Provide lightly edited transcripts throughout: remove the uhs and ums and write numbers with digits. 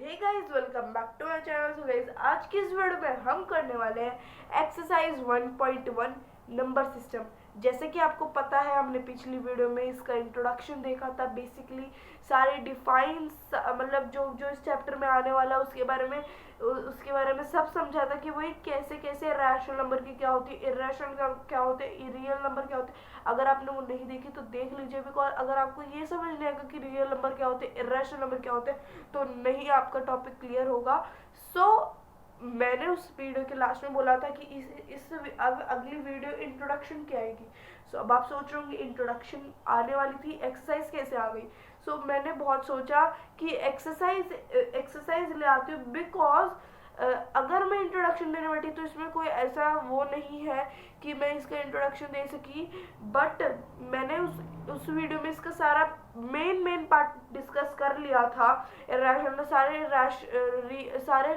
Hey guys, welcome back to my channel. So guys, आज की इस वीडियो में हम करने वाले हैं एक्सरसाइज 1.1 नंबर सिस्टम। जैसे कि आपको पता है, हमने पिछली वीडियो में इसका इंट्रोडक्शन देखा था। बेसिकली सारे डिफाइंस मतलब जो जो इस चैप्टर में आने वाला है उसके बारे में सब समझा था कि वही कैसे कैसे रैशनल नंबर की क्या होती है, इरेशनल क्या होते हैं, रियल नंबर क्या होते हैं। अगर आपने वो नहीं देखी तो देख लीजिए, बिकॉज अगर आपको ये समझ नहीं आएगा कि रियल नंबर क्या होते हैं, इरेशनल नंबर क्या होते हैं, तो नहीं आपका टॉपिक क्लियर होगा। मैंने उस वीडियो के लास्ट में बोला था कि इस अब अगली वीडियो इंट्रोडक्शन की आएगी। अब आप सोच रहे होंगे इंट्रोडक्शन आने वाली थी, एक्सरसाइज कैसे आ गई। मैंने बहुत सोचा कि एक्सरसाइज ले आती हूँ, बिकॉज अगर मैं इंट्रोडक्शन देने बैठी तो इसमें कोई ऐसा वो नहीं है कि मैं इसका इंट्रोडक्शन दे सकी। बट मैंने उस वीडियो में इसका सारा मेन पार्ट डिस्कस कर लिया था। सारे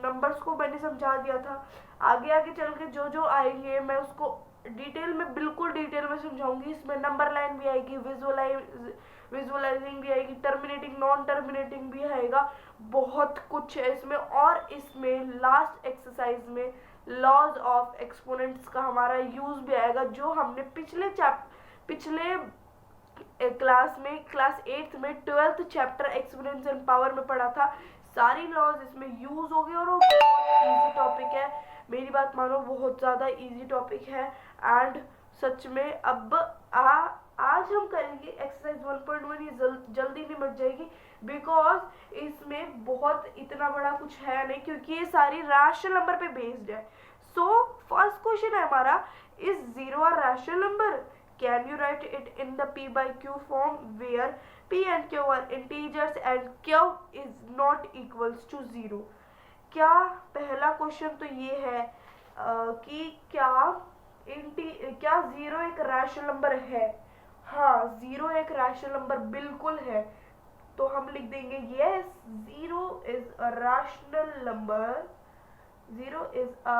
नंबर्स को मैंने समझा दिया था। आगे आगे चल के जो जो आएंगे मैं उसको डिटेल में, बिल्कुल डिटेल में समझाऊंगी। इसमें नंबर लाइन भी आएगी, विजुअलाइजिंग भी आएगी, टर्मिनेटिंग नॉन टर्मिनेटिंग भी आएगा। बहुत कुछ है इसमें। और इसमें लास्ट एक्सरसाइज में लॉज ऑफ एक्सपोनेंट्स का हमारा यूज भी आएगा, जो हमने पिछले क्लास 8th में 12th chapter exponents and power में पढ़ा था। सारी लॉज इसमें यूज हो गई और वो बहुत इजी टॉपिक है। मेरी बात मानो, बहुत ज़्यादा इजी टॉपिक है। एंड सच में आज हम करेंगे एक्सरसाइज 1.1। ये जल्दी नहीं मिट जाएगी, बिकॉज इसमें बहुत इतना बड़ा कुछ है नहीं, क्योंकि ये सारी रैशनल नंबर पे बेस्ड है। फर्स्ट क्वेश्चन है हमारा, is zero a rational number? Can you write it in the p by q form where p and q are integers and q is not equals to 0? क्या पहला question तो ये है कि क्या जीरो एक रैशनल नंबर है? हाँ, जीरो एक रैशनल नंबर बिल्कुल है। तो हम लिख देंगे yes, zero is a rational number. Zero is a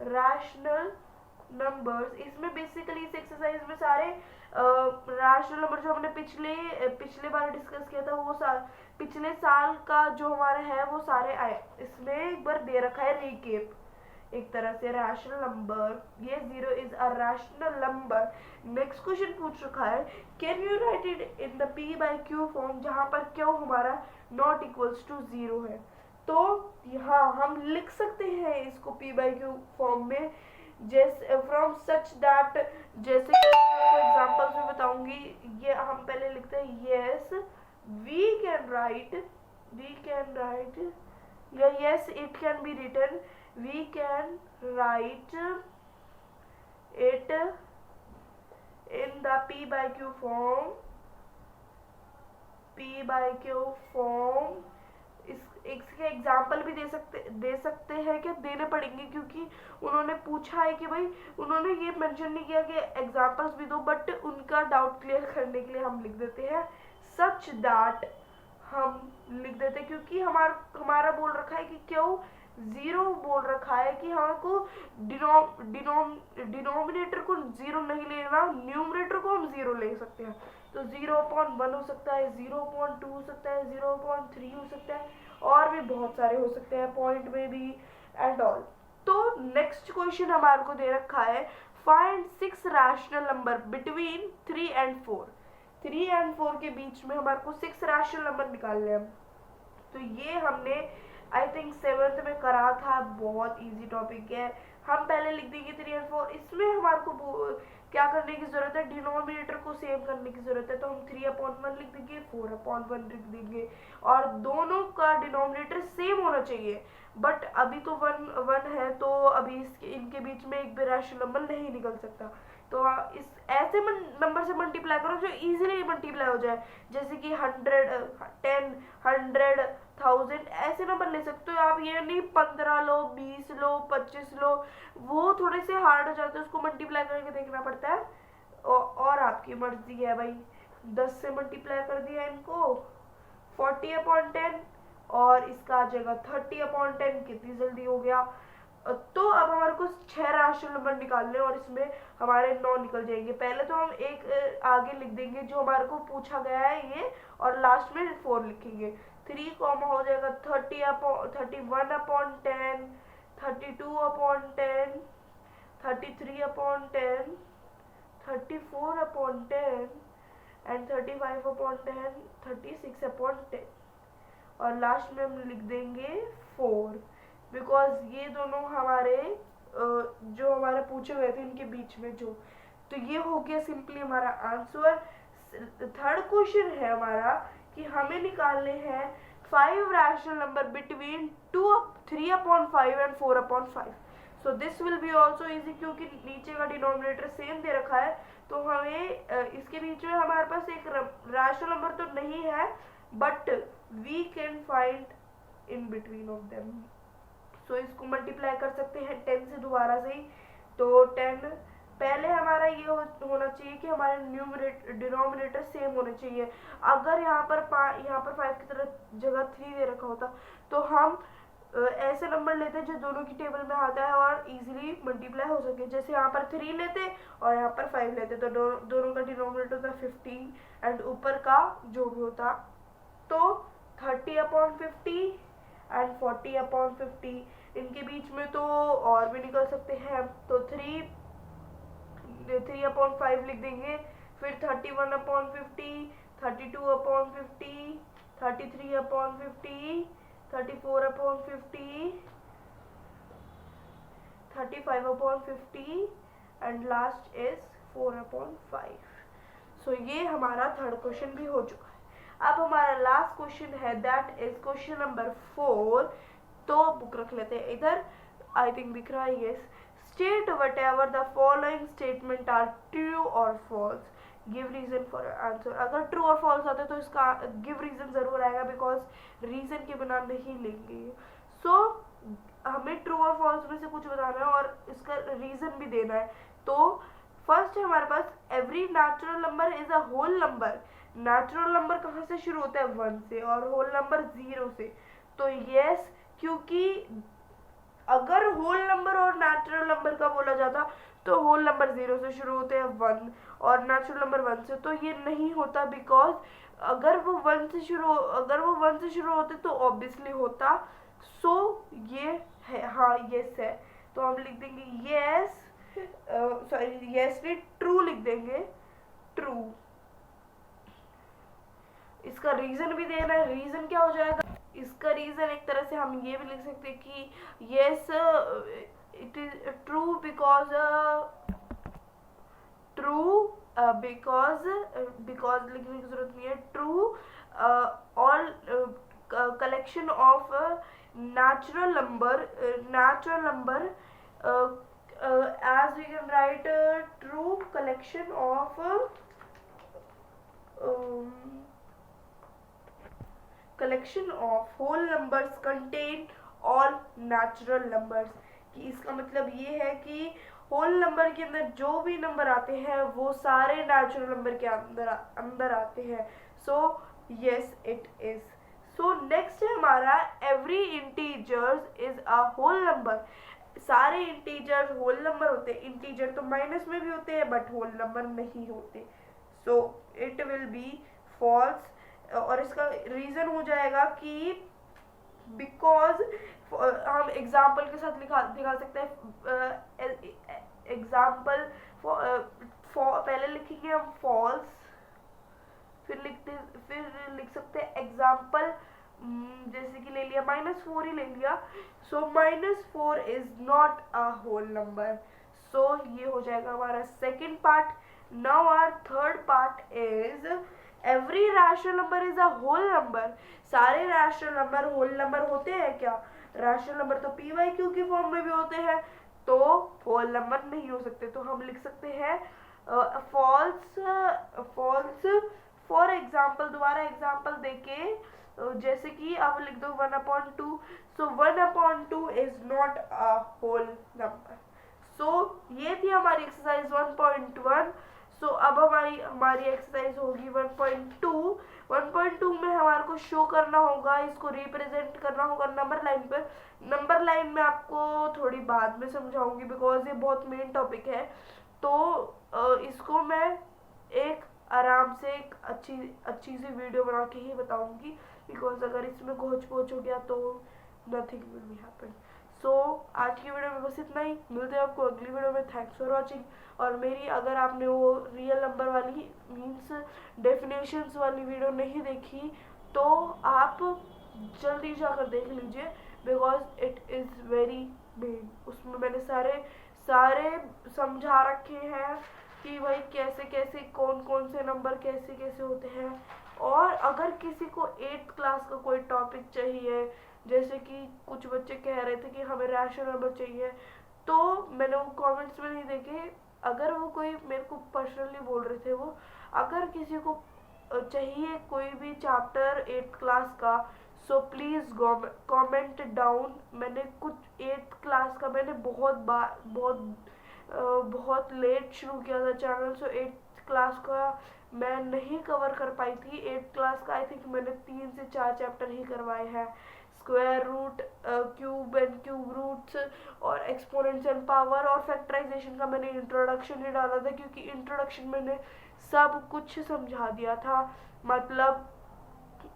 rational numbers. इसमें बेसिकली इस एक्सरसाइज में सारे रैशनल नंबर जो हमने पिछले बार डिस्कस किया था, वो पिछले साल का जो हमारा है वो सारे आए। इसमें एक बार दे रखा है रिकेप, एक तरह से रैशनल नंबर। ये zero is a rational number. Next question पूछ रखा है, can you right it in the p by q form, जहां पर q हमारा नॉट इक्वल्स टू 0 है। तो यहाँ हम लिख सकते हैं इसको p by q फॉर्म में, जैसे फ्रॉम सच दैट, जैसे कि आपको एग्जांपल्स में बताऊंगी। ये हम पहले लिखते हैं यस वी कैन राइट, या yes it can be written, we can write it in the p by q form. इसके एग्जाम्पल भी दे सकते हैं, क्या देने पड़ेंगे, क्योंकि उन्होंने पूछा है कि भाई, उन्होंने ये मेंशन नहीं किया कि एग्जाम्पल्स भी दो, बट उनका डाउट क्लियर करने के लिए हम लिख देते हैं सच दैट। हम लिख देते हैं क्योंकि हमारा बोल रखा है कि क्यों जीरो बोल रखा है कि हमको डिनोमिनेटर को जीरो नहीं लेना, न्यूमरेटर को हम जीरो ले सकते हैं। तो 0/1 हो सकता है, 0/2 हो सकता है, 0/3 हो सकता है, और भी बहुत सारे हो सकते हैं, पॉइंट में भी एंड ऑल। तो नेक्स्ट क्वेश्चन हमारे को दे रखा है, find 6 rational number between 3 and 4। 3 and 4 के बीच में हमारे को 6 रैशनल नंबर निकालने हैं। तो ये हमने आई थिंक 7th में करा था, बहुत इजी टॉपिक है। हम पहले लिख देंगे 3 and 4। इसमें हमारे को क्या करने की जरूरत है, डिनोमिनेटर को सेम करने की जरूरत है। तो हम 3/1 लिख देंगे, 4/1 लिख देंगे, और दोनों का डिनोमिनेटर सेम होना चाहिए। बट अभी तो 1 है, तो अभी इनके बीच में एक भी रैशनल नंबर नहीं निकल सकता। तो इस ऐसे नंबर से मल्टीप्लाई करो जो इजीली मल्टीप्लाई हो जाए, जैसे कि 100, 10, 100, 1000 ऐसे नंबर ले सकते हो आप। ये नहीं 15 लो, 20 लो, 25 लो, वो थोड़े से हार्ड हो जाते हैं, उसको मल्टीप्लाई करके देखना पड़ता है। और आपकी मर्जी है भाई, 10 से मल्टीप्लाई कर दिया इनको, 40/10, और इसका आ जाएगा 30/10। कितनी जल्दी हो गया। तो अब हमारे को 6 रैशनल नंबर निकालने और इसमें हमारे 9 निकल जाएंगे। पहले तो हम एक आगे लिख देंगे जो हमारे को पूछा गया है ये, और लास्ट में 4 लिखेंगे। 3 कॉमा हो जाएगा 31/10, 32/10, 33/10, 34/10 एंड 35/10, 36/10, और लास्ट में हम लिख देंगे 4, बिकॉज ये दोनों हमारे जो हमारे पूछे हुए थे इनके बीच में जो, तो ये हो गया सिंपली हमारा आंसर। थर्ड क्वेश्चन है हमारा कि हमें निकालने हैं 5 rational number between 3/5 and 4/5। So this will be also easy, क्योंकि नीचे का डिनोमिनेटर सेम दे रखा है, तो हमें इसके बीच में हमारे पास एक रैशनल नंबर तो नहीं है, but we can find in between of them. So इसको मल्टीप्लाई कर सकते हैं 10 से दोबारा से ही। तो 10 पहले हमारा ये होना चाहिए कि हमारे डिनोमिनेटर सेम होने चाहिए। अगर यहाँ पर 5 की तरह जगह 3 दे रखा होता तो हम ऐसे नंबर लेते जो दोनों की टेबल में आता है और इजीली मल्टीप्लाई हो सके। जैसे यहाँ पर 3 लेते और यहाँ पर 5 लेते, तो दोनों का डिनोमिनेटर होता 15 एंड ऊपर का जो भी होता तो 30/50 एंड 40/50। इनके बीच में तो और भी निकल सकते हैं, तो 3/5 लिख देंगे, फिर 31/50, 32/50, 33/50, 34/50, 35/50 एंड लास्ट इज 4/5। सो ये हमारा थर्ड क्वेश्चन भी हो चुका है। अब हमारा लास्ट क्वेश्चन है, दैट इज क्वेश्चन नंबर 4। तो बुक रख लेते हैं इधर, आई थिंक दिख रहा है, yes. State whatever the following statement are true और false, give reason for answer. अगर ट्रू और फॉल्स आते तो इसका गिव रीजन जरूर आएगा, बिकॉज रीजन के बिना नहीं लेंगे। सो हमें ट्रू और फॉल्स में से कुछ बताना है और इसका रीजन भी देना है। तो फर्स्ट हमारे पास every natural number is a whole number. Natural number कहाँ से शुरू होता है? 1 से, और होल नंबर 0 से। तो यस, क्योंकि अगर होल नंबर और नेचुरल नंबर का बोला जाता तो होल नंबर 0 से शुरू होते हैं 1 और नेचुरल नंबर 1 से, तो ये नहीं होता, बिकॉज अगर वो 1 से शुरू होते तो ऑब्वियसली होता। सो ये है, हाँ यस है, तो हम लिख देंगे यस, सॉरी यस नहीं ट्रू लिख देंगे, ट्रू। इसका रीजन भी देना है। रीजन क्या हो जाएगा? इसका रीजन एक तरह से हम ये भी लिख सकते हैं कि yes it is true because लिखने की जरूरत नहीं है। True all collection of natural number as we can write true collection of whole numbers contain all natural numbers। कि इसका मतलब ये है कि होल नंबर के अंदर जो भी नंबर आते हैं वो सारे नेचुरल नंबर के अंदर आते हैं। So yes it is. So next है हमारा every integers is a whole number. सारे इंटीजर होल नंबर होते हैं। इंटीजर तो माइनस में भी होते हैं बट होल नंबर नहीं होते। So it will be false, और इसका रीजन हो जाएगा कि बिकॉज हम एग्जाम्पल के साथ दिखा सकते हैं। एग्जाम्पल पहले लिखेंगे हम फॉल्स, फिर लिख सकते हैं एग्जाम्पल, जैसे कि ले लिया -4 ही ले लिया। So -4 is not a whole number. So ये हो जाएगा हमारा second part. Now our third part is every rational number is a whole number. सारे रैशनल नंबर होल नंबर होते हैं क्या? रैशनल नंबर तो PYQ की फॉर्म में भी होते हैं, तो होल नंबर नहीं हो सकते। तो हम लिख सकते हैं फॉल्स। फॉर एग्जाम्पल, दोबारा एग्जाम्पल देके, जैसे कि अब लिख दो 1/2। So 1/2 is not a whole number. So ये थी हमारी एक्सरसाइज 1.1। सो अब हमारी हमारी एक्सरसाइज होगी 1.2। 1.2 में हमारे को शो करना होगा, इसको रिप्रेजेंट करना होगा नंबर लाइन पर। नंबर लाइन में आपको थोड़ी बाद में समझाऊंगी बिकॉज ये बहुत मेन टॉपिक है। तो इसको मैं एक आराम से एक अच्छी अच्छी सी वीडियो बना के ही बताऊंगी, बिकॉज अगर इसमें घोच पोच हो गया तो नथिंग विल बी हैपन। सो आज की वीडियो में बस इतना ही, मिलते हैं आपको अगली वीडियो में। Thanks for watching. और मेरी अगर आपने वो रियल नंबर वाली मीन्स डेफिनेशंस वाली वीडियो नहीं देखी तो आप जल्दी जाकर देख लीजिए, because it is very main. उसमें मैंने सारे सारे समझा रखे हैं कि भाई कैसे कैसे कौन कौन से नंबर कैसे कैसे होते हैं। और अगर किसी को 8th क्लास का कोई टॉपिक चाहिए, जैसे कि कुछ बच्चे कह रहे थे कि हमें रैशनल नंबर चाहिए, तो मैंने वो कमेंट्स में नहीं देखे। अगर वो कोई मेरे को पर्सनली बोल रहे थे, वो अगर किसी को चाहिए कोई भी चैप्टर 8th क्लास का, सो प्लीज़ कमेंट डाउन। मैंने कुछ 8th क्लास का मैंने बहुत लेट शुरू किया था चैनल, सो 8th क्लास का मैं नहीं कवर कर पाई थी। 8th क्लास का आई थिंक मैंने 3 से 4 चैप्टर ही करवाए हैं। Square root, cube and cube roots और एक्सपोनेंट्स एंड पावर और फैक्टराइजेशन का मैंने इंट्रोडक्शन ही डाला था, क्योंकि इंट्रोडक्शन मैंने सब कुछ समझा दिया था। मतलब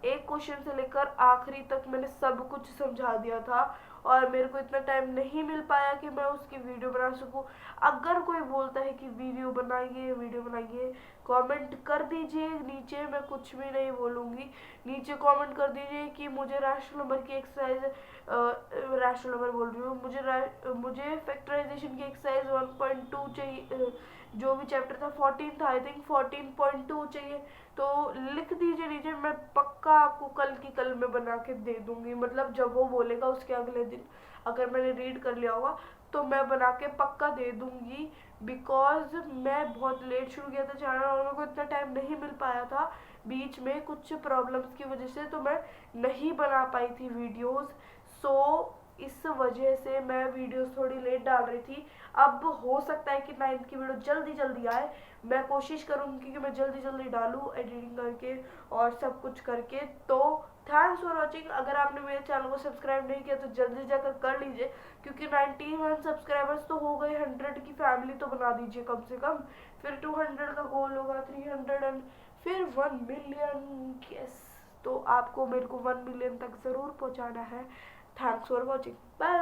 एक क्वेश्चन से लेकर आखिरी तक मैंने सब कुछ समझा दिया था, और मेरे को इतना टाइम नहीं मिल पाया कि मैं उसकी वीडियो बना सकूं। अगर कोई बोलता है कि वीडियो बनाइए, कमेंट कर दीजिए नीचे, मैं कुछ भी नहीं बोलूँगी। नीचे कमेंट कर दीजिए कि मुझे रैशनल नंबर की एक्सरसाइज, रैशनल नंबर बोल रही हूँ, मुझे फैक्टराइजेशन की एक्सरसाइज 1.2 चाहिए। जो भी चैप्टर था 14 था आई थिंक, 14.2 चाहिए, तो लिख दीजिए नीचे। मैं पक्का आपको कल की कल में बना के दे दूंगी। मतलब जब वो बोलेगा उसके अगले दिन, अगर मैंने रीड कर लिया होगा तो मैं बना के पक्का दे दूंगी, बिकॉज मैं बहुत लेट शुरू किया था चैनल और मेरे को इतना टाइम नहीं मिल पाया था। बीच में कुछ प्रॉब्लम्स की वजह से तो मैं नहीं बना पाई थी वीडियोस। सो इस वजह से मैं वीडियोस थोड़ी लेट डाल रही थी। अब हो सकता है कि 9th की वीडियो जल्दी जल्दी आए, मैं कोशिश करूँगी कि मैं जल्दी जल्दी डालूँ एडिटिंग करके और सब कुछ करके। तो थैंक्स फॉर वॉचिंग। अगर आपने मेरे चैनल को सब्सक्राइब नहीं किया तो जल्दी जाकर कर लीजिए, क्योंकि 91 सब्सक्राइबर्स तो हो गए, 100 की फैमिली तो बना दीजिए कम से कम। फिर 200 का गोल होगा, 300 एंड फिर 1 मिलियन। यस, तो आपको मेरे को 1 मिलियन तक ज़रूर पहुंचाना है। Thanks for watching, bye.